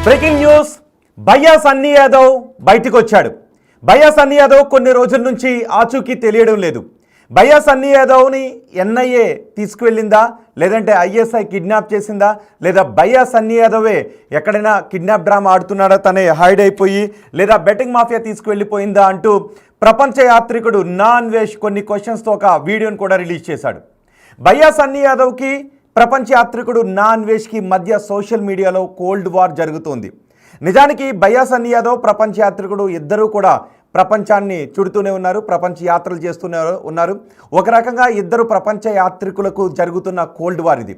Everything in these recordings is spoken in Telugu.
Breaking news. భయ్యా సన్నీ యాదవ్ బయటికి వచ్చాడు. భయ్యా సన్నీ యాదవ్ కొన్ని రోజుల నుంచి ఆచూకీ తెలియడం లేదు. భయ్యా సన్నీ యాదవ్ని ఎన్ఐఏ తీసుకువెళ్ళిందా, లేదంటే ఐఎస్ఐ కిడ్నాప్ చేసిందా, లేదా భయ్యా సన్నీ యాదవే ఎక్కడైనా కిడ్నాప్ డ్రామా ఆడుతున్నాడా, తనే హైడ్ అయిపోయి, లేదా బెట్టింగ్ మాఫియా తీసుకువెళ్ళిపోయిందా అంటూ ప్రపంచ యాత్రికుడు నా అన్వేష్ కొన్ని క్వశ్చన్స్తో ఒక వీడియోని కూడా రిలీజ్ చేశాడు. భయ్యా సన్నీ యాదవ్కి ప్రపంచ యాత్రికుడు నా అన్వేష్కి మధ్య సోషల్ మీడియాలో కోల్డ్ వార్ జరుగుతోంది. నిజానికి భయ్యా సన్నీ యాదవ్ ప్రపంచ యాత్రికుడు ఇద్దరూ కూడా ప్రపంచాన్ని చుడుతూనే ఉన్నారు, ప్రపంచ యాత్రలు చేస్తూనే ఉన్నారు. ఒక రకంగా ఇద్దరు ప్రపంచ యాత్రికులకు జరుగుతున్న కోల్డ్ వార్ ఇది.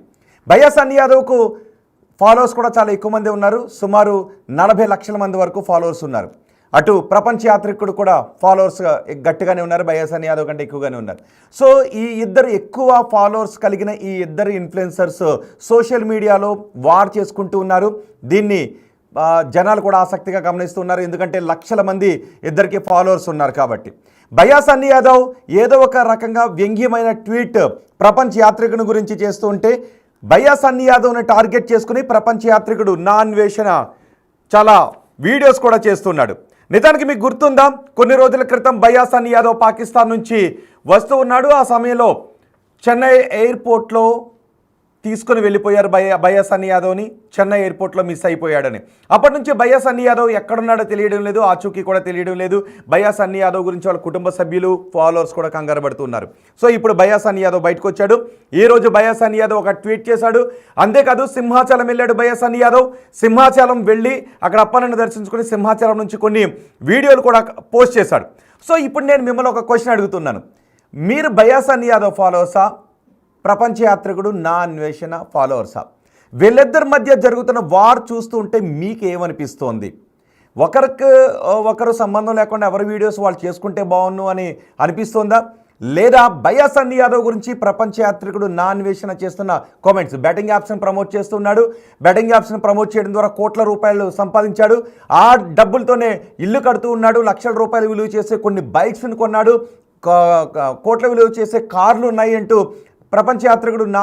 భయ్యా సన్నీ యాదవ్కు ఫాలోవర్స్ కూడా చాలా ఎక్కువ మంది ఉన్నారు. సుమారు 40 లక్షల మంది వరకు ఫాలోవర్స్ ఉన్నారు. అటు ప్రపంచ యాత్రికుడు కూడా ఫాలోవర్స్ గట్టిగానే ఉన్నారు, భయ్యా సన్నీ యాదవ్ కంటే ఎక్కువగానే ఉన్నారు. సో ఈ ఇద్దరు ఎక్కువ ఫాలోవర్స్ కలిగిన ఈ ఇద్దరు ఇన్ఫ్లుయెన్సర్స్ సోషల్ మీడియాలో వార్ చేసుకుంటూ ఉన్నారు. దీన్ని జనాలు కూడా ఆసక్తిగా గమనిస్తున్నారు, ఎందుకంటే లక్షల మంది ఇద్దరికి ఫాలోవర్స్ ఉన్నారు కాబట్టి. భయ్యా సన్నీ యాదవ్ ఏదో ఒక రకంగా వ్యంగ్యమైన ట్వీట్ ప్రపంచ యాత్రికుని గురించి చేస్తూ ఉంటే, భయ్యా సన్నీ యాదవ్ని టార్గెట్ చేసుకుని ప్రపంచ యాత్రికుడు నా అన్వేషణ చాలా వీడియోస్ కూడా చేస్తున్నాడు. నిజానికి మీకు గుర్తుందా, కొన్ని రోజుల క్రితం భయ్యా సన్నీ యాదవ్ పాకిస్తాన్ నుంచి వస్తూ ఉన్నాడు. ఆ సమయంలో చెన్నై ఎయిర్పోర్ట్లో తీసుకుని వెళ్ళిపోయారు భయ్యా సన్నీ యాదవ్ని. చెన్నై ఎయిర్పోర్ట్లో మిస్ అయిపోయాడని. అప్పటి నుంచి భయ్యా సన్నీ యాదవ్ ఎక్కడున్నాడో తెలియడం లేదు, ఆచూకీ కూడా తెలియడం లేదు. భయ్యా సన్నీ యాదవ్ గురించి వాళ్ళ కుటుంబ సభ్యులు, ఫాలోవర్స్ కూడా కంగారు పడుతున్నారు. సో ఇప్పుడు భయ్యా సన్నీ యాదవ్ బయటకు వచ్చాడు. ఈ రోజు భయ్యా సన్నీ యాదవ్ ఒక ట్వీట్ చేశాడు. అంతేకాదు సింహాచలం వెళ్ళాడు భయ్యా సన్నీ యాదవ్. సింహాచలం వెళ్ళి అక్కడ అప్పన్నను దర్శించుకుని సింహాచలం నుంచి కొన్ని వీడియోలు కూడా పోస్ట్ చేశాడు. సో ఇప్పుడు నేను మిమ్మల్ని ఒక క్వశ్చన్ అడుగుతున్నాను. మీరు భయ్యా సన్నీ యాదవ్ ఫాలోవర్సా, ప్రపంచ యాత్రికుడు నా అన్వేషణ ఫాలోవర్సా? వీళ్ళిద్దరి మధ్య జరుగుతున్న వార్ చూస్తూ ఉంటే మీకు ఏమనిపిస్తోంది? ఒకరు సంబంధం లేకుండా ఎవరి వీడియోస్ వాళ్ళు చేసుకుంటే బాగున్ను అని అనిపిస్తోందా, లేదా భయ్యా సన్నీ యాదవ్ గురించి ప్రపంచ యాత్రికుడు నా అన్వేషణ చేస్తున్న కామెంట్స్? బెట్టింగ్ యాప్స్ని ప్రమోట్ చేస్తున్నాడు. బెట్టింగ్ యాప్స్ని ప్రమోట్ చేయడం ద్వారా కోట్ల రూపాయలు సంపాదించాడు. ఆ డబ్బులతోనే ఇల్లు కడుతూ ఉన్నాడు. లక్షల రూపాయలు విలువ చేసే కొన్ని బైక్స్ని కొన్నాడు. కోట్ల విలువ చేసే కార్లు ఉన్నాయి అంటూ ప్రపంచ యాత్రికుడు నా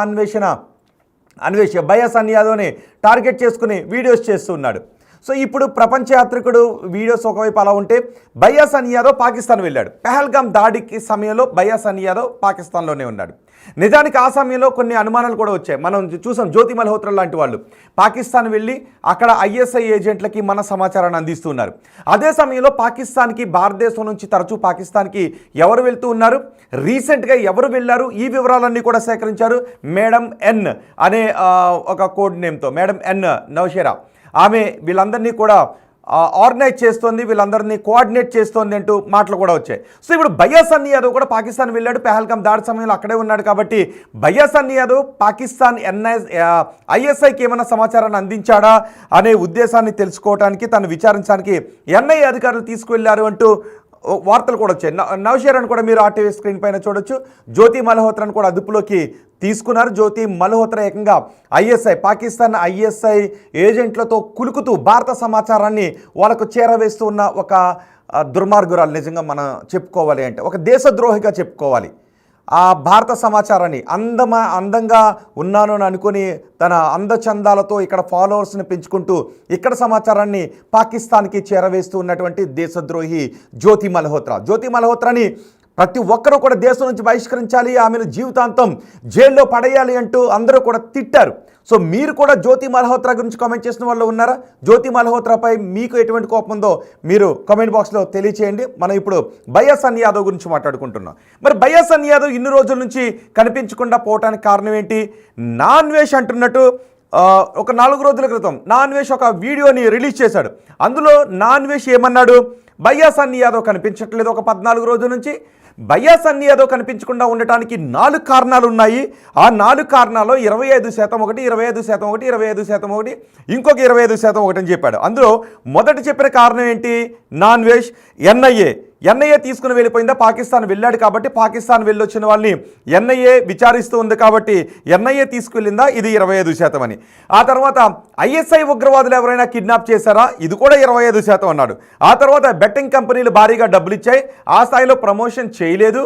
అన్వేష భయ్యా సన్నీ యాదవ్ని టార్గెట్ చేసుకుని వీడియోస్ చేస్తున్నాడు. సో ఇప్పుడు ప్రపంచ యాత్రికుడు వీడియోస్ ఒకవైపు అలా ఉంటే, భయ్యా సన్నీ యాదవ్ పాకిస్తాన్ వెళ్ళాడు. పెహల్గామ్ దాడికి సమయంలో భయ్యా సన్నీ యాదవ్ పాకిస్తాన్లోనే ఉన్నాడు. నిజానికి ఆ సమయంలో కొన్ని అనుమానాలు కూడా వచ్చాయి. మనం చూసాం, జ్యోతి మల్హోత్రా లాంటి వాళ్ళు పాకిస్తాన్ వెళ్ళి అక్కడ ఐఎస్ఐ ఏజెంట్లకి మన సమాచారాన్ని అందిస్తున్నారు. అదే సమయంలో పాకిస్తాన్కి, భారతదేశం నుంచి తరచూ పాకిస్తాన్కి ఎవరు వెళ్తూ ఉన్నారు, రీసెంట్గా ఎవరు వెళ్ళారు, ఈ వివరాలన్నీ కూడా సేకరించారు. మేడం ఎన్ అనే ఒక కోడ్ నేమ్తో మేడం ఎన్ నౌషేరా, ఆమె వీళ్ళందరినీ కూడా ఆర్గనైజ్ చేస్తోంది, వీళ్ళందరినీ కోఆర్డినేట్ చేస్తోంది అంటూ మాటలు కూడా వచ్చాయి. సో ఇప్పుడు భయ్యా సన్నీ యాదవ్ కూడా పాకిస్తాన్ వెళ్ళాడు. పెహల్గామ్ దాడి సమయంలో అక్కడే ఉన్నాడు కాబట్టి భయ్యా సన్నీ యాదవ్ పాకిస్తాన్ ఐఎస్ఐకి ఏమైనా సమాచారాన్ని అందించాడా అనే ఉద్దేశాన్ని తెలుసుకోవడానికి, తను విచారించడానికి ఎన్ఐఏ అధికారులు తీసుకువెళ్లారు అంటూ వార్తలు కూడా వచ్చాయి. నౌషేరాను కూడా మీరు ఆర్టీవీ స్క్రీన్ పైన చూడొచ్చు. జ్యోతి మల్హోత్రాను కూడా అదుపులోకి తీసుకున్నారు. జ్యోతి మల్హోత్రా ఏకంగా పాకిస్తాన్ ఐఎస్ఐ ఏజెంట్లతో కులుకుతూ భారత సమాచారాన్ని వాళ్ళకు చేరవేస్తూ ఉన్న ఒక దుర్మార్గురాలు. నిజంగా మనం చెప్పుకోవాలి అంటే ఒక దేశద్రోహిగా చెప్పుకోవాలి. ఆ భారత సమాచారాన్ని అందంగా ఉన్నాను అని అనుకుని తన అందచందాలతో ఇక్కడ ఫాలోవర్స్ని పెంచుకుంటూ ఇక్కడ సమాచారాన్ని పాకిస్తాన్కి చేరవేస్తూ ఉన్నటువంటి దేశద్రోహి జ్యోతి మల్హోత్రాని ప్రతి ఒక్కరూ కూడా దేశం నుంచి బహిష్కరించాలి, ఆమెను జీవితాంతం జైల్లో పడేయాలి అంటూ అందరూ కూడా తిట్టారు. సో మీరు కూడా జ్యోతి మల్హోత్రా గురించి కామెంట్ చేసిన వాళ్ళు ఉన్నారా? జ్యోతి మల్హోత్రాపై మీకు ఎటువంటి కోపం ఉందో మీరు కామెంట్ బాక్స్లో తెలియచేయండి. మనం ఇప్పుడు భయ్యా సన్నీ యాదవ్ గురించి మాట్లాడుకుంటున్నాం. మరి భయ్యా సన్నీ యాదవ్ ఇన్ని రోజుల నుంచి కనిపించకుండా పోవటానికి కారణం ఏంటి? నా అన్వేష్ అంటున్నట్టు ఒక 4 రోజుల క్రితం నా అన్వేష్ ఒక వీడియోని రిలీజ్ చేశాడు. అందులో నా అన్వేష్ ఏమన్నాడు? భయ్యా సన్నీ యాదవ్ కనిపించట్లేదు ఒక 14 రోజుల నుంచి. భయ్యా సన్నీ యాదవ్ కనిపించకుండా ఉండటానికి 4 కారణాలు ఉన్నాయి. ఆ 4 కారణాల్లో 25% ఒకటి, 25% ఒకటి, 25% ఒకటి, ఇంకొక 25% ఒకటి అని చెప్పాడు. అందులో మొదటి చెప్పిన కారణం ఏంటి? నా అన్వేష్ ఎన్ఐఏ తీసుకుని వెళ్ళిపోయిందా, పాకిస్తాన్ వెళ్ళాడు కాబట్టి పాకిస్తాన్ వెళ్ళొచ్చిన వాళ్ళని ఎన్ఐఏ విచారిస్తూ ఉంది కాబట్టి ఎన్ఐఏ తీసుకువెళ్ళిందా, ఇది 25% అని. ఆ తర్వాత ఐఎస్ఐ ఉగ్రవాదులు ఎవరైనా కిడ్నాప్ చేశారా, ఇది కూడా 25% అన్నాడు. ఆ తర్వాత బెట్టింగ్ కంపెనీలు భారీగా డబ్బులు ఇచ్చాయి, ఆ స్థాయిలో ప్రమోషన్ చేయలేదు,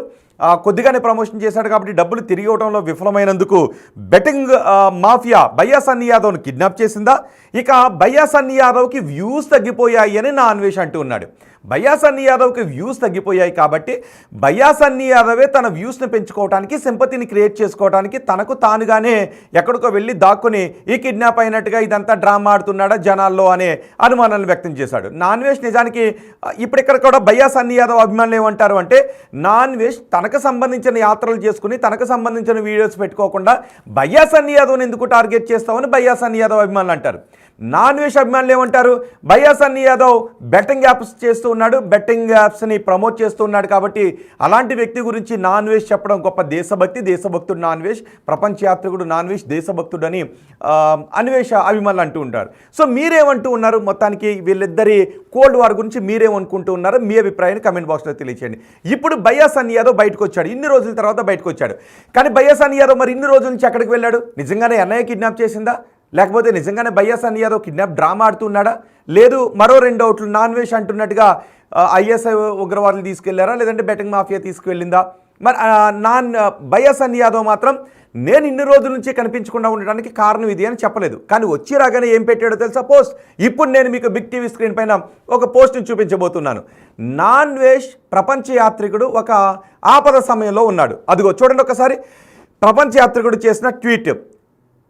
కొద్దిగానే ప్రమోషన్ చేశాడు కాబట్టి డబ్బులు తిరిగి ఇవ్వడంలో విఫలమైనందుకు బెట్టింగ్ మాఫియా భయ్యా సన్నీ యాదవ్ను కిడ్నాప్ చేసిందా? ఇక భయ్యా సన్నీ యాదవ్కి వ్యూస్ తగ్గిపోయాయి అని నా అన్వేష్ అంటూ ఉన్నాడు. భయ్యా సన్నీ యాదవ్కి వ్యూస్ తగ్గిపోయాయి కాబట్టి భయ్యా సన్నీ యాదవే తన వ్యూస్ని పెంచుకోవడానికి, సింపతిని క్రియేట్ చేసుకోవడానికి తనకు తానుగానే ఎక్కడికో వెళ్ళి దాక్కుని ఈ కిడ్నాప్ అయినట్టుగా ఇదంతా డ్రామా ఆడుతున్నాడా జనాల్లో అనే అనుమానాలను వ్యక్తం చేశాడు. నాన్ వేష్ నిజానికి ఇప్పుడిక్కడ కూడా భయ్యా సన్నీ యాదవ్ అభిమానులు ఏమంటారు అంటే, నాన్ వేష్ తనకు సంబంధించిన యాత్రలు చేసుకుని తనకు సంబంధించిన వీడియోస్ పెట్టుకోకుండా భయ్యా సన్నీ యాదవ్ని ఎందుకు టార్గెట్ చేస్తామని భయ్యా సన్నీ యాదవ్ అభిమానులు అంటారు. నాన్ వేష్ అభిమానులు ఏమంటారు, భయ్యా సన్నీ యాదవ్ బెట్టింగ్ యాప్స్ చేస్తూ ఉన్నాడు, బెట్టింగ్ యాప్స్ని ప్రమోట్ చేస్తూ ఉన్నాడు కాబట్టి అలాంటి వ్యక్తి గురించి నాన్ వేష్ చెప్పడం గొప్ప దేశభక్తుడు నాన్ వేష్, ప్రపంచ యాత్రికుడు నాన్ వేష్, దేశభక్తుడు అని అన్వేష అభిమానులు అంటూ ఉంటారు. సో మీరేమంటూ ఉన్నారు? మొత్తానికి వీళ్ళిద్దరి కోల్డ్ వార్ గురించి మీరేమనుకుంటూ ఉన్నారో మీ అభిప్రాయాన్ని కమెంట్ బాక్స్లో తెలియచేయండి. ఇప్పుడు భయ్యా సన్నీ యాదవ్ బయటకు వచ్చాడు, ఇన్ని రోజుల తర్వాత బయటకు వచ్చాడు. కానీ భయ్యా సన్నీ యాదవ్ మరి ఇన్ని రోజుల నుంచి ఎక్కడికి వెళ్ళాడు? నిజంగానే ఎన్ఐఏ కిడ్నాప్ చేసిందా, లేకపోతే నిజంగానే భయ్యా సన్నీ యాదవ్ కిడ్నాప్ డ్రామా ఆడుతున్నాడా? లేదు మరో 2 డౌట్లు, నాన్ వేష్ అంటున్నట్టుగా ఐఎస్ఐ ఉగ్రవాదులు తీసుకెళ్లారా, లేదంటే బెట్టింగ్ మాఫియా తీసుకువెళ్ళిందా? మరి భయ్యా సన్నీ యాదవ్ మాత్రం నేను ఇన్ని రోజుల నుంచి కనిపించకుండా ఉండడానికి కారణం ఇది అని చెప్పలేదు. కానీ వచ్చి రాగానే ఏం పెట్టాడో తెలుసా? పోస్ట్. ఇప్పుడు నేను మీకు బిగ్ టీవీ స్క్రీన్ పైన ఒక పోస్ట్ని చూపించబోతున్నాను. నాన్ వేష్ ప్రపంచ యాత్రికుడు ఒక ఆపద సమయంలో ఉన్నాడు. అదిగో చూడండి ఒకసారి. ప్రపంచ యాత్రికుడు చేసిన tweet.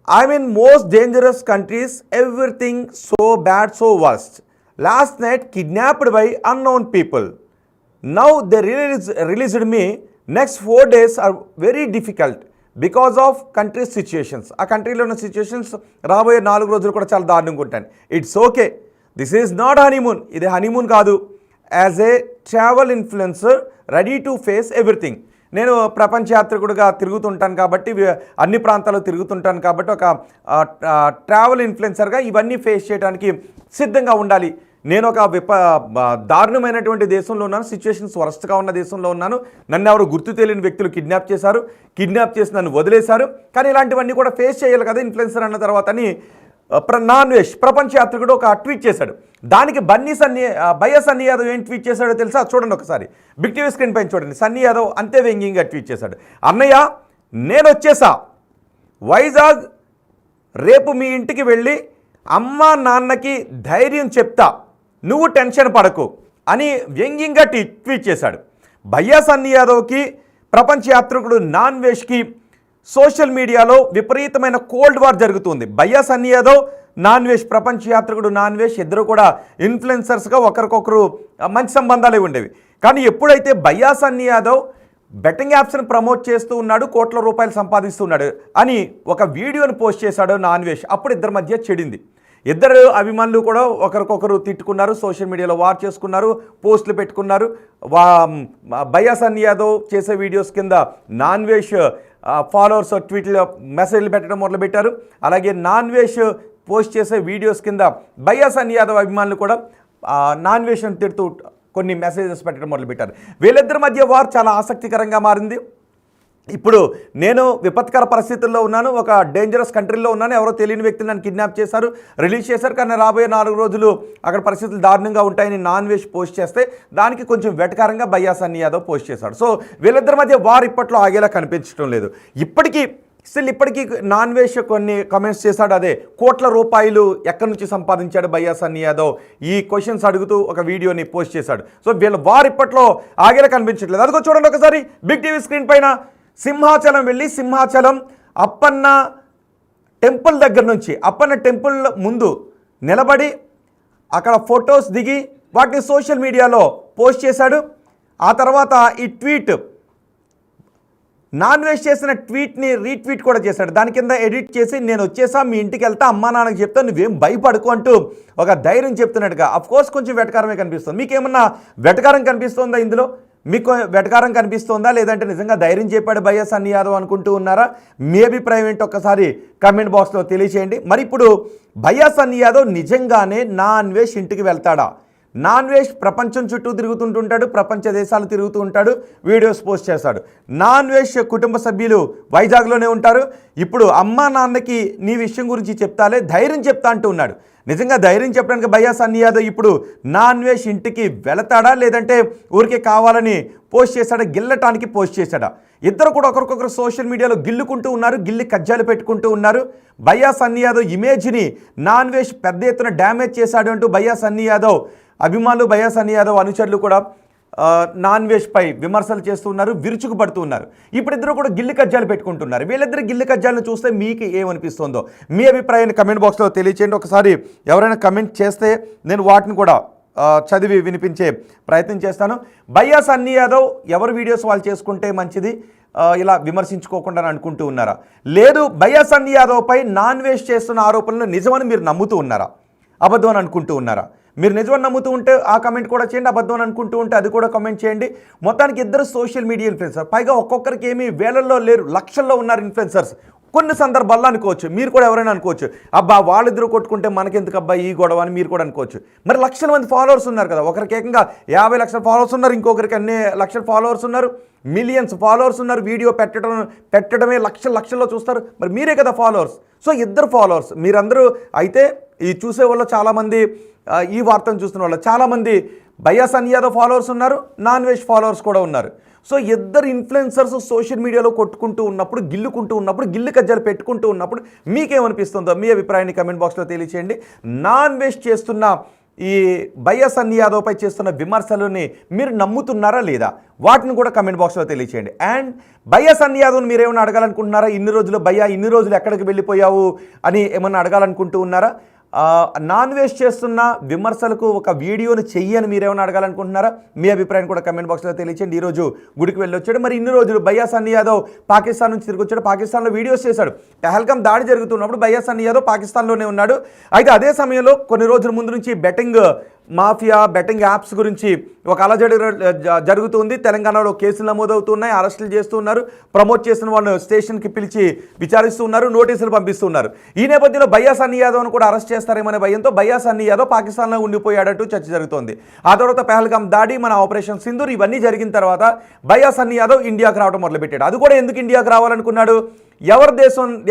I'm in most dangerous countries, everything so bad, so worst. Last night kidnapped by unknown people. Now they released me. Next 4 days are very difficult because of country situations. ఆ కంట్రీలో ఉన్న సిచ్యుయేషన్స్ రాబోయే 4 రోజులు కూడా చాలా దారుణంగా ఉంటాయి. It's okay, this is not honeymoon. ఇది హనీమూన్ కాదు. As a travel influencer ready to face everything. నేను ప్రపంచ యాత్రికుడిగా తిరుగుతుంటాను కాబట్టి, అన్ని ప్రాంతాల్లో తిరుగుతుంటాను కాబట్టి, ఒక ట్రావెల్ ఇన్ఫ్లుయెన్సర్గా ఇవన్నీ ఫేస్ చేయడానికి సిద్ధంగా ఉండాలి. నేను ఒక దారుణమైనటువంటి దేశంలో ఉన్నాను, సిచ్యువేషన్స్ వరస్ట్గా ఉన్న దేశంలో ఉన్నాను. నన్ను ఎవరు గుర్తు తెలియని వ్యక్తులు కిడ్నాప్ చేసి నన్ను వదిలేశారు. కానీ ఇలాంటివన్నీ కూడా ఫేస్ చేయాలి కదా ఇన్ఫ్లుయెన్సర్ అన్న తర్వాత అని నాన్ వేష్ ప్రపంచ యాత్రికుడు ఒక ట్వీట్ చేశాడు. దానికి భయ్యా సన్నీ యాదవ్ ఏం ట్వీట్ చేశాడో తెలుసా? చూడండి ఒకసారి, బిగ్ టీవీ స్క్రీన్ పైన చూడండి. సన్నీ యాదవ్ అంతే వ్యంగ్యంగా ట్వీట్ చేశాడు. అన్నయ్య నేను వచ్చేసా వైజాగ్, రేపు మీ ఇంటికి వెళ్ళి అమ్మా నాన్నకి ధైర్యం చెప్తా, నువ్వు టెన్షన్ పడకు అని వ్యంగ్యంగా ట్వీట్ చేశాడు. భయ్యా సన్నీ యాదవ్కి ప్రపంచ యాత్రికుడు నాన్ వేష్కి సోషల్ మీడియాలో విపరీతమైన కోల్డ్ వార్ జరుగుతుంది. భయ్యా సన్నీ యాదవ్, నాన్ వేష్ ప్రపంచ యాత్రికుడు నాన్ వేష్ ఇద్దరు కూడా ఇన్ఫ్లుయెన్సర్స్గా ఒకరికొకరు మంచి సంబంధాలే ఉండేవి. కానీ ఎప్పుడైతే భయ్యా సన్నీ యాదవ్ బెట్టింగ్ యాప్స్ని ప్రమోట్ చేస్తూ ఉన్నాడు, కోట్ల రూపాయలు సంపాదిస్తున్నాడు అని ఒక వీడియోని పోస్ట్ చేశాడు నాన్ వేష్, అప్పుడు ఇద్దరి మధ్య చెడింది. ఇద్దరు అభిమానులు కూడా ఒకరికొకరు తిట్టుకున్నారు, సోషల్ మీడియాలో వార్ చేసుకున్నారు, పోస్టులు పెట్టుకున్నారు. భయ్యా సన్నీ యాదవ్ చేసే వీడియోస్ కింద నాన్ వేష్ ఫాలోవర్స్ ట్వీట్లో మెసేజ్లు పెట్టడం మొదలుపెట్టారు. అలాగే నాన్ వేష్ పోస్ట్ చేసే వీడియోస్ కింద భయ్యా సన్నీ యాదవ్ అభిమానులు కూడా నాన్ వేష్ని తిడుతూ కొన్ని మెసేజెస్ పెట్టడం మొదలుపెట్టారు. వీళ్ళిద్దరి మధ్య వార్ చాలా ఆసక్తికరంగా మారింది. ఇప్పుడు నేను విపత్కర పరిస్థితుల్లో ఉన్నాను, ఒక డేంజరస్ కంట్రీలో ఉన్నాను, ఎవరో తెలియని వ్యక్తులు నన్ను కిడ్నాప్ చేశారు, రిలీజ్ చేశారు, కానీ రాబోయే 4 రోజులు అక్కడ పరిస్థితులు దారుణంగా ఉంటాయని నాన్ వేష్ పోస్ట్ చేస్తే దానికి కొంచెం వెటకారంగా భయ్యా సన్నీ యాదవ్ పోస్ట్ చేశాడు. సో వీళ్ళిద్దరి మధ్య వార్ ఇప్పట్లో ఆగేలా కనిపించడం లేదు. ఇప్పటికీ నాన్ వేష్ కొన్ని కమెంట్స్ చేశాడు. అదే కోట్ల రూపాయలు ఎక్కడి నుంచి సంపాదించాడు భయ్యా సన్నీ యాదవ్, ఈ క్వశ్చన్స్ అడుగుతూ ఒక వీడియోని పోస్ట్ చేశాడు. సో వీళ్ళ వార్ ఇప్పట్లో ఆగేలా కనిపించట్లేదు. అదిగో చూడండి ఒకసారి బిగ్ టీవీ స్క్రీన్ పైన. సింహాచలం వెళ్ళి సింహాచలం అప్పన్న టెంపుల్ దగ్గర నుంచి అప్పన్న టెంపుల్ ముందు నిలబడి అక్కడ ఫొటోస్ దిగి వాటిని సోషల్ మీడియాలో పోస్ట్ చేశాడు. ఆ తర్వాత ఈ ట్వీట్ నాన్ వేష్ చేసిన ట్వీట్ని రీట్వీట్ కూడా చేశాడు. దాని కింద ఎడిట్ చేసి నేను వచ్చేసా, మీ ఇంటికి వెళ్తా, అమ్మా నాన్నకి చెప్తా, నువ్వేం భయపడుకో అంటూ ఒక ధైర్యం చెప్తున్నట్టుగా. అఫ్కోర్స్ కొంచెం వెటకారమే కనిపిస్తుంది. మీకేమన్నా వెటకారం కనిపిస్తుందా ఇందులో? మీకు వెటకారం కనిపిస్తుందా, లేదంటే నిజంగా ధైర్యం చెప్పాడు భయ్యా సన్నీ యాదవ్ అనుకుంటూ ఉన్నారా? మీ అభిప్రాయం ఏంటో ఒక్కసారి కామెంట్ బాక్స్లో తెలియచేయండి. మరి ఇప్పుడు భయ్యా సన్నీ యాదవ్ నిజంగానే నాన్ వేష్ ఇంటికి వెళ్తాడా? నాన్వేష్ ప్రపంచం చుట్టూ తిరుగుతుంటుంటాడు, ప్రపంచ దేశాలు తిరుగుతూ ఉంటాడు, వీడియోస్ పోస్ట్ చేస్తాడు. నాన్వేష్ కుటుంబ సభ్యులు వైజాగ్లోనే ఉంటారు. ఇప్పుడు అమ్మా నాన్నకి నీ విషయం గురించి చెప్తాలే, ధైర్యం చెప్తా అంటూ ఉన్నాడు. నిజంగా ధైర్యం చెప్పడానికి భయ్యా సన్నీ యాదవ్ ఇప్పుడు నాన్వేష్ ఇంటికి వెళతాడా, లేదంటే ఊరికే కావాలని పోస్ట్ చేశాడా, గిల్లటానికి పోస్ట్ చేశాడా? ఇద్దరు కూడా ఒకరికొకరు సోషల్ మీడియాలో గిల్లుకుంటూ ఉన్నారు, గిల్లి కజ్జాలు పెట్టుకుంటూ ఉన్నారు. భయ్యా సన్నీ యాదవ్ ఇమేజ్ని నాన్వేష్ పెద్ద ఎత్తున డ్యామేజ్ చేశాడు అంటూ భయ్యా సన్నీ యాదవ్ అభిమానులు, భయ్యా సన్నీ యాదవ్ అనుచరులు కూడా నాన్వేష్ పై విమర్శలు చేస్తూ ఉన్నారు, విరుచుకుపడుతూ ఉన్నారు. ఇప్పుడు ఇద్దరు కూడా గిల్లి కజ్జాలు పెట్టుకుంటున్నారు. వీళ్ళిద్దరు గిల్లి కజ్జాలను చూస్తే మీకు ఏమనిపిస్తుందో మీ అభిప్రాయాన్ని కమెంట్ బాక్స్లో తెలియచేయండి. ఒకసారి ఎవరైనా కమెంట్ చేస్తే నేను వాటిని కూడా చదివి వినిపించే ప్రయత్నం చేస్తాను. భయ్యా సన్నీ యాదవ్ ఎవరు వీడియోస్ వాళ్ళు చేసుకుంటే మంచిది, ఇలా విమర్శించుకోకుండా అనుకుంటూ ఉన్నారా? లేదు భయ్యా సన్నీ యాదవ్పై నాన్వేష్ చేస్తున్న ఆరోపణలు నిజమని మీరు నమ్ముతూ ఉన్నారా, అబద్ధం అని అనుకుంటూ ఉన్నారా? మీరు నిజమని నమ్ముతూ ఉంటే ఆ కమెంట్ కూడా చేయండి, అబద్ధం అని అనుకుంటూ ఉంటే అది కూడా కమెంట్ చేయండి. మొత్తానికి ఇద్దరు సోషల్ మీడియా ఇన్ఫ్లుయెన్సర్, పైగా ఒక్కొక్కరికి ఏమీ వేలల్లో లేరు, లక్షల్లో ఉన్నారు ఇన్ఫ్లుయెన్సర్స్. కొన్ని సందర్భాల్లో అనుకోవచ్చు, మీరు కూడా ఎవరైనా అనుకోవచ్చు, అబ్బా వాళ్ళిద్దరూ కొట్టుకుంటే మనకెందుకు అబ్బా ఈ గొడవ అని మీరు కూడా అనుకోవచ్చు. మరి లక్షల మంది ఫాలోవర్స్ ఉన్నారు కదా, ఒకరికి ఏకంగా 50 లక్షల ఫాలోవర్స్ ఉన్నారు, ఇంకొకరికి అన్ని లక్షల ఫాలోవర్స్ ఉన్నారు, మిలియన్స్ ఫాలోవర్స్ ఉన్నారు. వీడియో పెట్టడమే లక్షల్లో చూస్తారు, మరి మీరే కదా ఫాలోవర్స్. సో ఇద్దరు ఫాలోవర్స్ మీరందరూ అయితే ఈ చూసే వాళ్ళు చాలామంది, ఈ వార్తను చూస్తున్న వాళ్ళు చాలామంది భయ్యా సన్నీ యాదవ్ ఫాలోవర్స్ ఉన్నారు, నాన్వేష్ ఫాలోవర్స్ కూడా ఉన్నారు. సో ఇద్దరు ఇన్ఫ్లుయెన్సర్స్ సోషల్ మీడియాలో కొట్టుకుంటూ ఉన్నప్పుడు, గిల్లుకుంటూ ఉన్నప్పుడు, గిల్లు కజ్జాలు పెట్టుకుంటూ ఉన్నప్పుడు మీకేమనిపిస్తుందో మీ అభిప్రాయాన్ని కమెంట్ బాక్స్లో తెలియచేయండి. నాన్వేష్ చేస్తున్న ఈ భయ్యా సన్నీ యాదవ్పై చేస్తున్న విమర్శలని మీరు నమ్ముతున్నారా లేదా, వాటిని కూడా కమెంట్ బాక్స్లో తెలియచేయండి. అండ్ భయ్యా సన్నీ యాదవ్ని మీరు ఏమైనా అడగాలనుకుంటున్నారా? ఇన్ని రోజులు ఎక్కడికి వెళ్ళిపోయావు అని ఏమన్నా అడగాలనుకుంటూ ఉన్నారా? నాన్వేష్ చేస్తున్న విమర్శలకు ఒక వీడియోని చెయ్యని మీరేమైనా అడగాలనుకుంటున్నారా? మీ అభిప్రాయం కూడా కమెంట్ బాక్స్లో తెలియచేయండి. ఈరోజు గుడికి వెళ్ళొచ్చాడు, మరి ఇన్ని రోజులు భయ్యా సన్నీ యాదవ్ పాకిస్తాన్ నుంచి తిరిగి వచ్చాడు, పాకిస్తాన్లో వీడియోస్ చేశాడు. పెహల్గాం దాడి జరుగుతున్నప్పుడు భయ్యా సన్నీ యాదవ్ పాకిస్తాన్లోనే ఉన్నాడు. అయితే అదే సమయంలో కొన్ని రోజుల ముందు నుంచి బెట్టింగ్ మాఫియా, బెట్టింగ్ యాప్స్ గురించి ఒక అలజడి జరుగుతుంది. తెలంగాణలో కేసులు నమోదవుతున్నాయి, అరెస్టులు చేస్తున్నారు, ప్రమోట్ చేసిన వాళ్ళను స్టేషన్కి పిలిచి విచారిస్తూ ఉన్నారు, నోటీసులు పంపిస్తున్నారు. ఈ నేపథ్యంలో భయ్యా సన్నీ యాదవ్ను కూడా అరెస్ట్ చేస్తారేమనే భయంతో భయ్యా సన్నీ యాదవ్ పాకిస్తాన్లో ఉండిపోయాడంటూ చర్చ జరుగుతోంది. ఆ తర్వాత పెహల్గాం దాడి, మన ఆపరేషన్ సింధూర్ ఇవన్నీ జరిగిన తర్వాత భయ్యా సన్నీ యాదవ్ ఇండియాకు రావడం మొదలుపెట్టాడు. అది కూడా ఎందుకు ఇండియాకు రావాలనుకున్నాడు?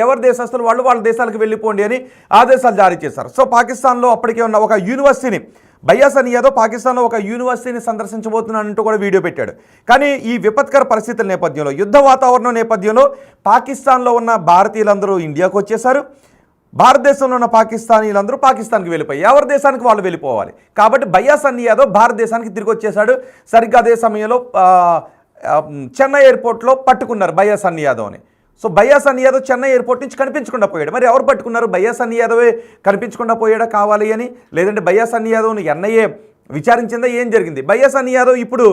ఎవరి దేశస్తులు వాళ్ళ దేశాలకు వెళ్ళిపోండి అని ఆదేశాలు జారీ చేశారు. సో పాకిస్తాన్లో అప్పటికే ఉన్న ఒక యూనివర్సిటీని భయ్యా సన్నీ యాదవ్ పాకిస్తాన్లో ఒక యూనివర్సిటీని సందర్శించబోతున్నానంటూ కూడా వీడియో పెట్టాడు. కానీ ఈ విపత్కర పరిస్థితుల నేపథ్యంలో, యుద్ధ వాతావరణం నేపథ్యంలో పాకిస్తాన్లో ఉన్న భారతీయులందరూ ఇండియాకు వచ్చేశారు. భారతదేశంలో ఉన్న పాకిస్తానీలందరూ పాకిస్తాన్కి వెళ్ళిపోయి ఎవరి దేశానికి వాళ్ళు వెళ్ళిపోవాలి. కాబట్టి భయ్యా సన్నీ యాదవ్ భారతదేశానికి తిరిగి వచ్చేశాడు. సరిగ్గా అదే సమయంలో చెన్నై ఎయిర్పోర్ట్లో పట్టుకున్నారు భయ్యా సన్నీ యాదవ్ని. సో భయ్యా సన్నీ యాదవ్ చెన్నై ఎయిర్పోర్ట్ నుంచి కనిపించకుండా పోయాడు. మరి ఎవరు పట్టుకున్నారు? భయ్యా సన్నీ యాదవే కనిపించకుండా పోయాడా కావాలి అని, లేదంటే భయ్యా సన్నీ యాదవ్ను ఎన్ఐఏ విచారించిందా, ఏం జరిగింది? భయ్యా సన్నీ యాదవ్ ఇప్పుడు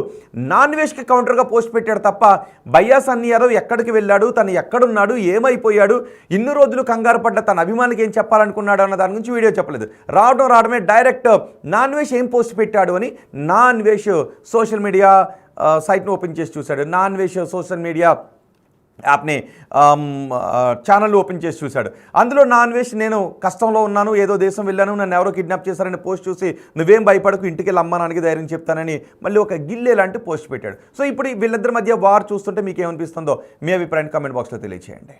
నాన్వేష్కి కౌంటర్గా పోస్ట్ పెట్టాడు తప్ప భయ్యా సన్నీ యాదవ్ ఎక్కడికి వెళ్ళాడు, తను ఎక్కడున్నాడు, ఏమైపోయాడు, ఇన్ని రోజులు కంగారు పడ్డ తన అభిమానికి ఏం చెప్పాలనుకున్నాడు అన్న దాని గురించి వీడియో చెప్పలేదు. రావడమే డైరెక్ట్ నాన్వేష్ ఏం పోస్ట్ పెట్టాడు అని నాన్వేష్ సోషల్ మీడియా సైట్ను ఓపెన్ చేసి చూశాడు. నాన్వేష్ సోషల్ మీడియా యాప్ని ఛానల్ ఓపెన్ చేసి చూశాడు. అందులో నాన్వేష్ నేను కష్టంలో ఉన్నాను, ఏదో దేశం వెళ్ళాను, నన్ను ఎవరో కిడ్నాప్ చేశారని పోస్ట్ చూసి నువ్వేం భయపడకు, ఇంటికి వెళ్ళి అమ్మానానికి ధైర్యం చెప్తానని మళ్ళీ ఒక గిల్లే లాంటి పోస్ట్ పెట్టాడు. సో ఇప్పుడు వీళ్ళిద్దరి మధ్య వార్ చూస్తుంటే మీకు ఏమనిపిస్తుందో మీ అభిప్రాయాన్ని కామెంట్ బాక్స్లో తెలియచేయండి.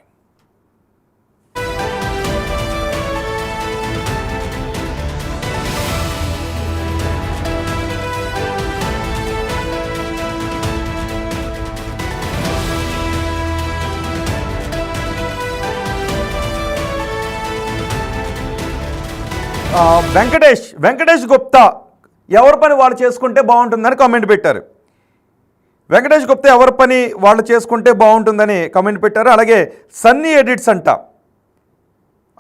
వెంకటేష్ గుప్తా ఎవరి పని వాళ్ళు చేసుకుంటే బాగుంటుందని కామెంట్ పెట్టారు. వెంకటేష్ గుప్తా ఎవరి పని వాళ్ళు చేసుకుంటే బాగుంటుందని కామెంట్ పెట్టారు. అలాగే సన్నీ ఎడిట్స్ అంట,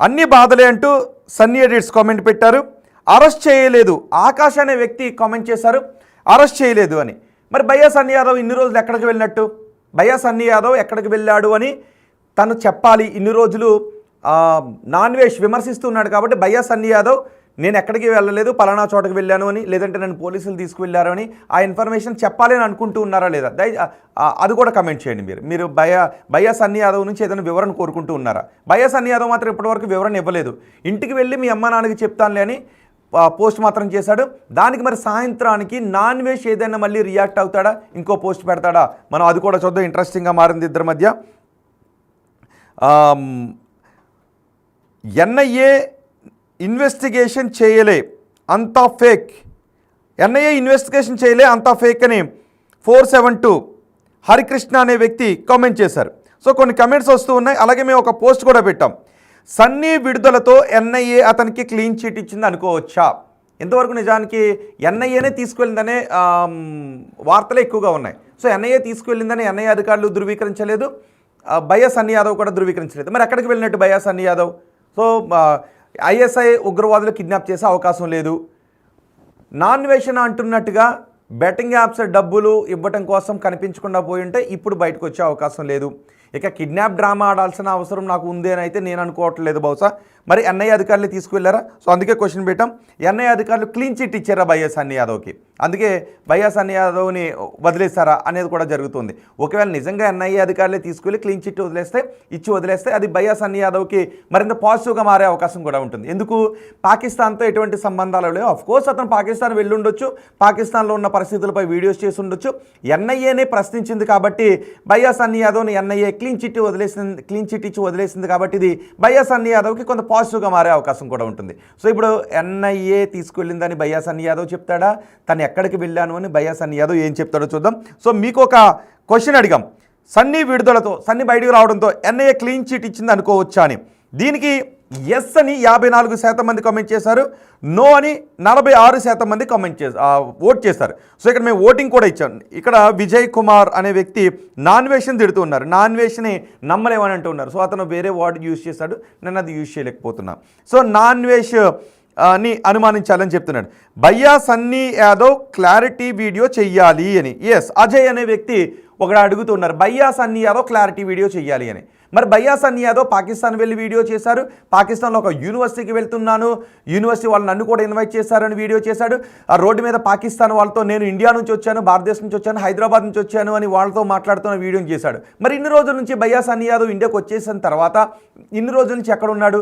అన్ని బాధలే అంటూ సన్నీ ఎడిట్స్ కామెంట్ పెట్టారు. అరెస్ట్ చేయలేదు ఆకాష్ అనే వ్యక్తి కామెంట్ చేశారు, అరెస్ట్ చేయలేదు అని. మరి భయ్యా సన్నీ యాదవ్ ఇన్ని రోజులు ఎక్కడికి వెళ్ళినట్టు? భయ్యా సన్నీ యాదవ్ ఎక్కడికి వెళ్ళాడు అని తను చెప్పాలి. ఇన్ని రోజులు నాన్వేష్ విమర్శిస్తున్నాడు కాబట్టి భయ్యా సన్నీ యాదవ్ నేను ఎక్కడికి వెళ్ళలేదు, పలానా చోటకి వెళ్ళాను అని, లేదంటే నన్ను పోలీసులు తీసుకువెళ్ళారు అని ఆ ఇన్ఫర్మేషన్ చెప్పాలి అని అనుకుంటూ ఉన్నారా లేదా? అది కూడా కమెంట్ చేయండి. మీరు భయ్యా సన్నీ యాదవ్ నుంచి ఏదైనా వివరణ కోరుకుంటూ ఉన్నారా? భయ్యా సన్నీ యాదవ్ మాత్రం ఇప్పటివరకు వివరణ ఇవ్వలేదు. ఇంటికి వెళ్ళి మీ అమ్మ నాన్నకి చెప్తానులే అని పోస్ట్ మాత్రం చేశాడు. దానికి మరి సాయంత్రానికి నాన్ వెజ్ ఏదైనా మళ్ళీ రియాక్ట్ అవుతాడా, ఇంకో పోస్ట్ పెడతాడా, మనం అది కూడా చూద్దాం. ఇంట్రెస్టింగ్గా మారింది ఇద్దరి మధ్య. ఎన్ఐఏ ఇన్వెస్టిగేషన్ చేయలే అంతా ఫేక్, ఎన్ఐఏ ఇన్వెస్టిగేషన్ చేయలే అంతా ఫేక్ అని 472 హరికృష్ణ అనే వ్యక్తి కామెంట్ చేశారు. సో కొన్ని కమెంట్స్ వస్తూ ఉన్నాయి. అలాగే మేము ఒక పోస్ట్ కూడా పెట్టాం. సన్నీ విడుదలతో ఎన్ఐఏ అతనికి క్లీన్ చిట్ ఇచ్చింది అనుకోవచ్చా? ఇంతవరకు నిజానికి ఎన్ఐఏనే తీసుకువెళ్ళిందనే వార్తలే ఎక్కువగా ఉన్నాయి. సో ఎన్ఐఏ తీసుకువెళ్ళిందని ఎన్ఐఏ అధికారులు ధృవీకరించలేదు, బయ్యా సన్నీ యాదవ్ కూడా ధృవీకరించలేదు. మరి ఎక్కడికి వెళ్ళినట్టు బయ్యా సన్నీ యాదవ్? సో ఐఎస్ఐ ఉగ్రవాదులు కిడ్నాప్ చేసే అవకాశం లేదు. నాన్వేషణ అంటున్నట్టుగా బెట్టింగ్ యాప్స్ డబ్బులు ఇవ్వటం కోసం కనిపించకుండా పోయి ఉంటే ఇప్పుడు బయటకు వచ్చే అవకాశం లేదు. ఇక కిడ్నాప్ డ్రామా ఆడాల్సిన అవసరం నాకు ఉంది అని అయితే నేను అనుకోవట్లేదు బహుశా. మరి ఎన్ఐఏ అధికారులు తీసుకువెళ్ళారా? సో అందుకే క్వశ్చన్ పెట్టాం. ఎన్ఐఏ అధికారులు క్లీన్ చిట్ ఇచ్చారా బయ్యా సన్నీ యాదవ్కి? అందుకే బయ్యా సన్నీ యాదవ్ని వదిలేస్తారా అనేది కూడా జరుగుతుంది. ఒకవేళ నిజంగా ఎన్ఐఏ అధికారులే తీసుకువెళ్ళి క్లీన్ చిట్ వదిలేస్తే అది బయ్యా సన్నీ యాదవ్కి మరింత పాజిటివ్గా మారే అవకాశం కూడా ఉంటుంది. ఎందుకు? పాకిస్తాన్తో ఎటువంటి సంబంధాలు లేవు. అఫ్కోర్స్ అతను పాకిస్తాన్ వెళ్ళి ఉండొచ్చు, పాకిస్తాన్లో ఉన్న పరిస్థితులపై వీడియోస్ చేసి ఉండొచ్చు. ఎన్ఐఏనే ప్రశ్నించింది కాబట్టి బయ్యా సన్నీ యాదవ్ని ఎన్ఐఏ క్లీన్ చిట్ ఇచ్చి వదిలేసింది కాబట్టి ఇది బయ్యా సన్నీ యాదవ్కి కొంత పాజిటివ్గా మారే అవకాశం కూడా ఉంటుంది. సో ఇప్పుడు ఎన్ఐఏ తీసుకువెళ్ళిందని బయ్యా సన్నీ యాదవ్ చెప్తాడా, తను ఎక్కడికి వెళ్ళాను అని బయ్యా సన్నీ యాదవ్ ఏం చెప్తాడో చూద్దాం. సో మీకు ఒక క్వశ్చన్ అడిగాం, సన్నీ విడుదలతో, సన్నీ బయటికి రావడంతో ఎన్ఐఏ క్లీన్ చిట్ ఇచ్చింది అనుకోవచ్చా అని. దీనికి ఎస్ అని 54% మంది కామెంట్ చేశారు, నో అని 46% మంది ఓట్ చేశారు. సో ఇక్కడ మేము ఓటింగ్ కూడా ఇచ్చాం. ఇక్కడ విజయ్ కుమార్ అనే వ్యక్తి నాన్వేషన్ తిడుతూ ఉన్నారు, నాన్వేషన్ని నమ్మలేమని అంటూ ఉన్నారు. సో అతను వేరే వర్డ్ యూజ్ చేశాడు, నేను అది యూజ్ చేయలేకపోతున్నాను. సో నాన్వేష్ ని అనుమానించాలని చెప్తున్నాడు. బయ్యా సన్నీ యాదవ్ క్లారిటీ వీడియో చెయ్యాలి అని. ఎస్, అజయ్ అనే వ్యక్తి ఒకడు అడుగుతున్నారు బయ్యా సన్నీ యాదవ్ క్లారిటీ వీడియో చెయ్యాలి అని. మరి బయ్యా సన్నీ యాదవ్ పాకిస్తాన్ వెళ్ళి వీడియో చేశారు, పాకిస్తాన్లో ఒక యూనివర్సిటీకి వెళ్తున్నాను, యూనివర్సిటీ వాళ్ళు నన్ను కూడా ఇన్వైట్ చేశారని వీడియో చేశాడు. ఆ రోడ్డు మీద పాకిస్తాన్ వాళ్ళతో నేను ఇండియా నుంచి వచ్చాను, భారతదేశం నుంచి వచ్చాను, హైదరాబాద్ నుంచి వచ్చాను అని వాళ్ళతో మాట్లాడుతున్న వీడియోని చేశాడు. మరి ఇన్ని రోజుల నుంచి బయ్యా సన్నీ యాదవ్ ఇండియాకి వచ్చేసిన తర్వాత ఇన్ని రోజుల నుంచి ఎక్కడ ఉన్నాడు?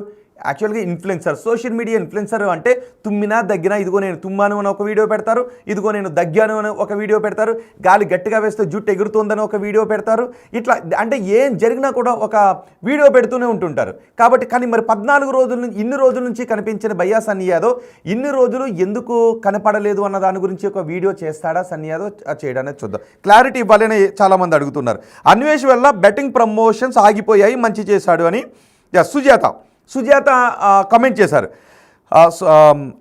యాక్చువల్గా ఇన్ఫ్లుయెన్సర్, సోషల్ మీడియా ఇన్ఫ్లుయెన్సర్ అంటే తుమ్మినా దగ్గినా ఇదిగో నేను తుమ్మాను అని ఒక వీడియో పెడతారు, ఇదిగో నేను దగ్గాను అని ఒక వీడియో పెడతారు, గాలి గట్టిగా వేస్తే జుట్టు ఎగురుతుందని ఒక వీడియో పెడతారు. ఇట్లా అంటే ఏం జరిగినా కూడా ఒక వీడియో పెడుతూనే ఉంటుంటారు. కాబట్టి కానీ మరి 14 రోజుల నుంచి ఇన్ని రోజుల నుంచి కనిపించిన బయ్యా సన్నీ యాదవ్ ఇన్ని రోజులు ఎందుకు కనపడలేదు అన్న దాని గురించి ఒక వీడియో చేస్తాడా సన్నీ యాదవ్ చేయడానికి చూద్దాం. క్లారిటీ ఇవ్వాలని చాలామంది అడుగుతున్నారు. అన్వేష్ వల్ల బెట్టింగ్ ప్రమోషన్స్ ఆగిపోయాయి, మంచి చేశాడు అని సుజాత కమెంట్ చేశారు.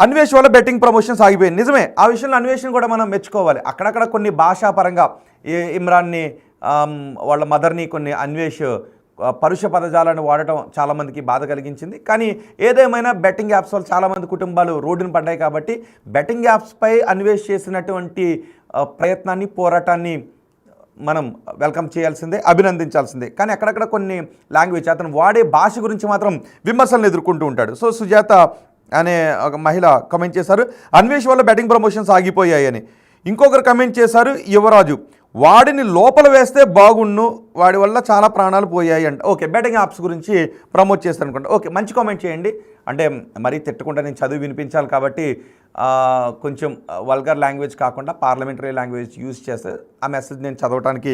అన్వేష్ వల్ల బెట్టింగ్ ప్రమోషన్స్ ఆగిపోయింది. నిజమే, ఆ విషయంలో అన్వేషణ కూడా మనం మెచ్చుకోవాలి. అక్కడక్కడ కొన్ని భాషాపరంగా ఇమ్రాన్ని వాళ్ళ మదర్ని కొన్ని అన్వేష్ పరుష పదజాలను వాడటం చాలామందికి బాధ కలిగించింది. కానీ ఏదేమైనా బెట్టింగ్ యాప్స్ వల్ల చాలామంది కుటుంబాలు రోడ్డున పడ్డాయి కాబట్టి బెట్టింగ్ యాప్స్పై అన్వేష్ చేసినటువంటి ప్రయత్నాన్ని, పోరాటాన్ని మనం వెల్కమ్ చేయాల్సిందే, అభినందించాల్సిందే. కానీ అక్కడక్కడ కొన్ని లాంగ్వేజ్, అతను వాడే భాష గురించి మాత్రం విమర్శలను ఎదుర్కొంటూ ఉంటాడు. సో సుజాత అనే ఒక మహిళ కమెంట్ చేశారు, అన్వేష్ వల్ల బెట్టింగ్ ప్రమోషన్స్ ఆగిపోయాయి అని. ఇంకొకరు కమెంట్ చేశారు, యువరాజు, వాడిని లోపల వేస్తే బాగుండు, వాడి వల్ల చాలా ప్రాణాలు పోయాయి అంట. ఓకే, బెట్టింగ్ యాప్స్ గురించి ప్రమోట్ చేస్తాను అనుకుంటా. ఓకే, మంచి కామెంట్ చేయండి. అంటే మరీ తిట్టకుండా నేను చదివి వినిపించాలి కాబట్టి కొంచెం వల్గర్ లాంగ్వేజ్ కాకుండా పార్లమెంటరీ లాంగ్వేజ్ యూజ్ చేస్తే ఆ మెసేజ్ నేను చదవడానికి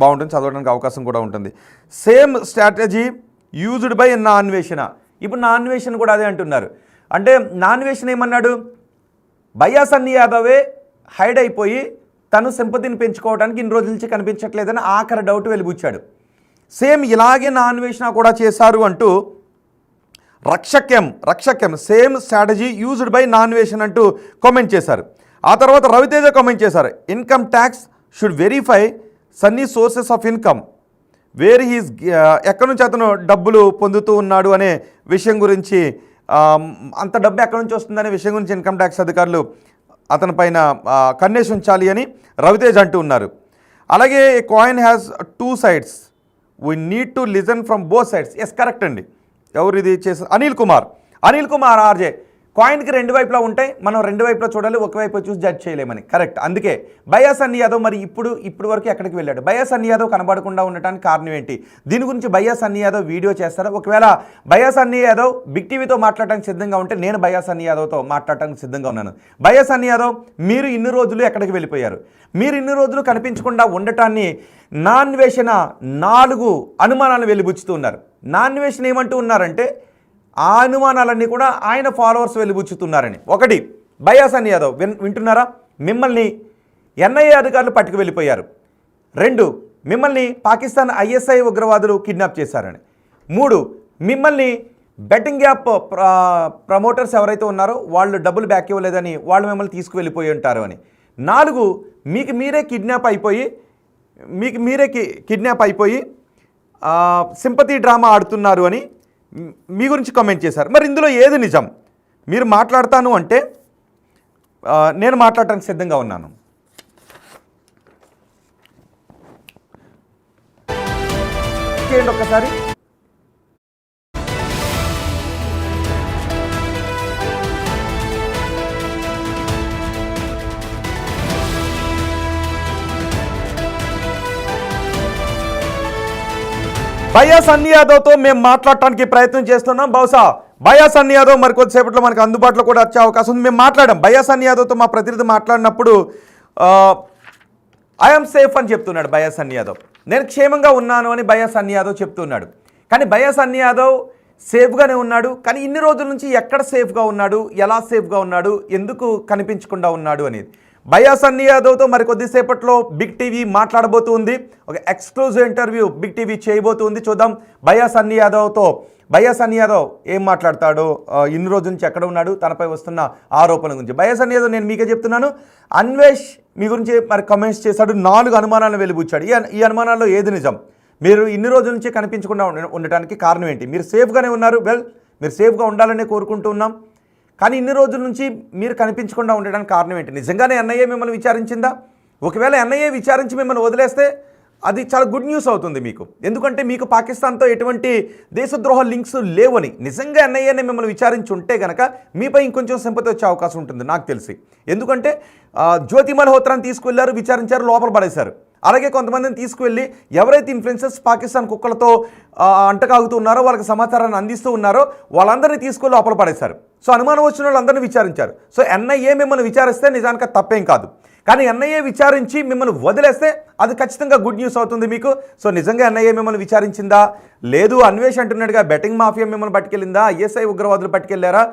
బాగుంటుంది, చదవడానికి అవకాశం కూడా ఉంటుంది. సేమ్ స్ట్రాటజీ యూజ్డ్ బై నాన్వేషణ. ఇప్పుడు నాన్వేషణ కూడా అదే అంటున్నారు. అంటే నాన్వేషణ ఏమన్నాడు? బయ్యా సన్నీ యాదవే హైడ్ అయిపోయి తను సింపతిని పెంచుకోవడానికి ఇన్ని రోజుల నుంచి కనిపించట్లేదని ఆఖరి డౌట్ వెలిబుచ్చాడు. సేమ్ ఇలాగే నాన్వేషణ కూడా చేశారు అంటూ రక్షక్యం సేమ్ స్ట్రాటజీ యూజ్డ్ బై నాన్వేషన్ అంటూ కామెంట్ చేశారు. ఆ తర్వాత రవితేజ కామెంట్ చేశారు, income tax should verify sunny sources of income, where he's ఎక్కడి నుంచి అతను డబ్బులు పొందుతూ ఉన్నాడు అనే విషయం గురించి, అంత డబ్బు ఎక్కడి నుంచి వస్తుందనే విషయం గురించి ఇన్కమ్ ట్యాక్స్ అధికారులు అతని పైన కన్నేసి ఉంచాలి అని రవితేజ్ అంటూ ఉన్నారు. అలాగే coin has 2 sides, we need to listen from both sides. Yes, correct అండి. ఎవరు ఇది చేశారు? అనిల్ కుమార్ ఆర్జే కాయిన్కి రెండు వైపులా ఉంటాయి, మనం రెండు వైపులా చూడాలి, ఒకవైపు చూసి జడ్జ్ చేయలేమని. కరెక్ట్. అందుకే బయ్యా సన్నీ యాదవ్ మరి ఇప్పుడు వరకు ఎక్కడికి వెళ్ళాడు? బయ్యా సన్నీ యాదవ్ కనబడకుండా ఉండటానికి కారణం ఏంటి? దీని గురించి బయ్యా సన్నీ యాదవ్ వీడియో చేస్తారా? ఒకవేళ బయ్యా సన్నీ యాదవ్ బిగ్ టీవీతో మాట్లాడటానికి సిద్ధంగా ఉంటే నేను బయ్యా సన్నీ యాదవ్తో మాట్లాడటానికి సిద్ధంగా ఉన్నాను. బయ్యా సన్నీ యాదవ్, మీరు ఇన్ని రోజులు ఎక్కడికి వెళ్ళిపోయారు? మీరు ఇన్ని రోజులు కనిపించకుండా ఉండటాన్ని నాన్వేషణ 4 అనుమానాలు వెలిబుచ్చుతూ ఉన్నారు. నాన్వేషణ ఏమంటూ ఉన్నారంటే ఆ అనుమానాలన్నీ కూడా ఆయన ఫాలోవర్స్ వెలిబుచ్చుతున్నారని. ఒకటి, బయ్యా సన్నీ యాదవ్ వింటున్నారా? మిమ్మల్ని ఎన్ఐఏ అధికారులు పట్టుకు వెళ్ళిపోయారు. 2, మిమ్మల్ని పాకిస్తాన్ ISI ఉగ్రవాదులు కిడ్నాప్ చేశారని. 3, మిమ్మల్ని బెట్టింగ్ యాప్ ప్రమోటర్స్ ఎవరైతే ఉన్నారో వాళ్ళు డబ్బులు బ్యాక్ ఇవ్వలేదని వాళ్ళు మిమ్మల్ని తీసుకువెళ్ళిపోయి ఉంటారు అని. 4, మీకు మీరే కిడ్నాప్ అయిపోయి సింపతి డ్రామా ఆడుతున్నారు అని మీ గురించి కామెంట్ చేశారు. మరి ఇందులో ఏది నిజం? మీరు మాట్లాడతాను అంటే నేను మాట్లాడటానికి సిద్ధంగా ఉన్నాను. చేయండి ఒక్కసారి. బయ్యా సన్నీ యాదవ్తో మేము మాట్లాడటానికి ప్రయత్నం చేస్తున్నాం. బహుశా బయ్యా సన్నీ యాదవ్ మరి కొద్దిసేపట్లో మనకు అందుబాటులో కూడా వచ్చే అవకాశం ఉంది. మేము మాట్లాడాం బయ్యా సన్నీ యాదవ్తో, మా ప్రతినిధి మాట్లాడినప్పుడు ఐఎమ్ సేఫ్ అని చెప్తున్నాడు బయ్యా సన్నీ యాదవ్. నేను క్షేమంగా ఉన్నాను అని బయ్యా సన్నీ యాదవ్ చెప్తున్నాడు. కానీ బయ్యా సన్నీ యాదవ్ సేఫ్గానే ఉన్నాడు. కానీ ఇన్ని రోజుల నుంచి ఎక్కడ సేఫ్గా ఉన్నాడు, ఎలా సేఫ్గా ఉన్నాడు, ఎందుకు కనిపించకుండా ఉన్నాడు అనేది బయ్యా సన్నీ యాదవ్తో మరి కొద్దిసేపట్లో బిగ్ టీవీ మాట్లాడబోతుంది. ఒక ఎక్స్క్లూజివ్ ఇంటర్వ్యూ బిగ్ టీవీ చేయబోతుంది. చూద్దాం బయ్యా సన్నీ యాదవ్తో. బయ్యా సన్నీ యాదవ్ ఏం మాట్లాడతాడో, ఇన్ని రోజుల నుంచి ఎక్కడ ఉన్నాడు, తనపై వస్తున్న ఆరోపణల గురించి. బయ్యా సన్నీ యాదవ్ నేను మీకే చెప్తున్నాను, అన్వేష్ మీ గురించి మరి కమెంట్స్ చేశాడు, 4 అనుమానాలను వెలిబుచ్చాడు. ఈ అనుమానాల్లో ఏది నిజం? మీరు ఇన్ని రోజుల నుంచి కనిపించకుండా ఉండటానికి కారణం ఏంటి? మీరు సేఫ్గానే ఉన్నారు. మీరు సేఫ్గా ఉండాలనే కోరుకుంటూ ఉన్నాం. కానీ ఇన్ని రోజుల నుంచి మీరు కనిపించకుండా ఉండడానికి కారణం ఏంటి? నిజంగానే ఎన్ఐఏ మిమ్మల్ని విచారించిందా? ఒకవేళ ఎన్ఐఏ విచారించి మిమ్మల్ని వదిలేస్తే అది చాలా గుడ్ న్యూస్ అవుతుంది మీకు. ఎందుకంటే మీకు పాకిస్తాన్తో ఎటువంటి దేశద్రోహ లింక్స్ లేవని. నిజంగా ఎన్ఐఏనే మిమ్మల్ని విచారించి ఉంటే కనుక మీపై ఇంకొంచెం సింపతి వచ్చే అవకాశం ఉంటుంది నాకు తెలిసి. ఎందుకంటే జ్యోతి మల్హోత్రాని తీసుకువెళ్ళారు, విచారించారు, లోపల పడేశారు. అలాగే కొంతమందిని తీసుకువెళ్ళి ఎవరైతే ఇన్ఫ్లుయెన్సర్స్ పాకిస్తాన్ కుక్కలతో అంటకాగుతూ ఉన్నారో, వాళ్ళకి సమాచారాన్ని అందిస్తూ ఉన్నారో వాళ్ళందరినీ తీసుకువెళ్ళి లోపల పడేశారు. సో అనుమానం వచ్చిన వాళ్ళందరినీ విచారించారు. సో ఎన్ఐఏ మిమ్మల్ని విచారిస్తే నిజానికి తప్పేం కాదు. కానీ ఎన్ఐఏ విచారించి మిమ్మల్ని వదిలేస్తే అది ఖచ్చితంగా గుడ్ న్యూస్ అవుతుంది మీకు. సో నిజంగా ఎన్ఐఏ మిమ్మల్ని విచారించిందా? లేదు అన్వేష్ అంటున్నట్టుగా బెట్టింగ్ మాఫియా మిమ్మల్ని పట్టుకెళ్ళిందా? ISI ఉగ్రవాదులు పట్టుకెళ్ళారా?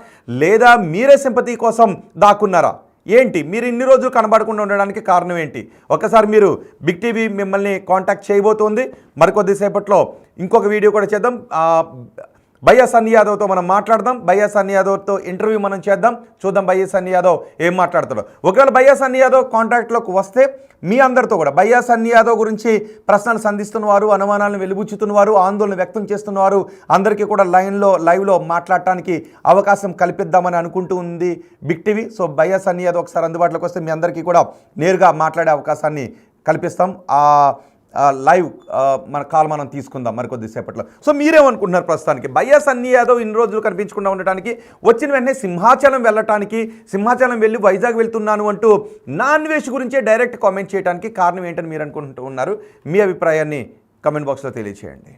లేదా మీరే సింపతి కోసం దాక్కున్నారా? ఏంటి మీరు ఇన్ని రోజులు కనబడకుండా ఉండడానికి కారణం ఏంటి? ఒకసారి మీరు బిగ్ టీవీ మిమ్మల్ని కాంటాక్ట్ చేయబోతోంది. మరికొద్దిసేపట్లో ఇంకొక వీడియో కూడా చేద్దాం. బయ్యా సన్నీ యాదవ్తో మనం మాట్లాడదాం. బయ్యా సన్నీ యాదవ్తో ఇంటర్వ్యూ మనం చేద్దాం. చూద్దాం బయ్యా సన్నీ యాదవ్ ఏం మాట్లాడతాడో. ఒకవేళ బయ్యా సన్నీ యాదవ్ కాంటాక్ట్లోకి వస్తే మీ అందరితో కూడా బయ్యా సన్నీ యాదవ్ గురించి ప్రశ్నలు సంధిస్తున్నవారు, అనుమానాలను వెలిబుచ్చుతున్నవారు, ఆందోళన వ్యక్తం చేస్తున్నవారు అందరికీ కూడా లైవ్లో మాట్లాడటానికి అవకాశం కల్పిద్దామని అనుకుంటూ ఉంది బిగ్ టీవీ. సో బయ్యా సన్నీ యాదవ్ ఒకసారి అందుబాటులోకి వస్తే మీ అందరికీ కూడా నేరుగా మాట్లాడే అవకాశాన్ని కల్పిస్తాం. లైవ్ మన కాల్ మనం తీసుకుందాం మరికొద్దిసేపట్లో. సో మీరేమనుకుంటున్నారు ప్రస్తుతానికి? బయ్యా సన్నీ యాదవ్ ఇన్ని రోజులు కనిపించకుండా ఉండటానికి, వచ్చిన వెంటనే సింహాచలం వెళ్ళటానికి, సింహాచలం వెళ్ళి వైజాగ్ వెళ్తున్నాను అంటూ నాన్వేష్ గురించే డైరెక్ట్ కామెంట్ చేయడానికి కారణం ఏంటని మీరు అనుకుంటూ ఉన్నారు? మీ అభిప్రాయాన్ని కమెంట్ బాక్స్లో తెలియజేయండి.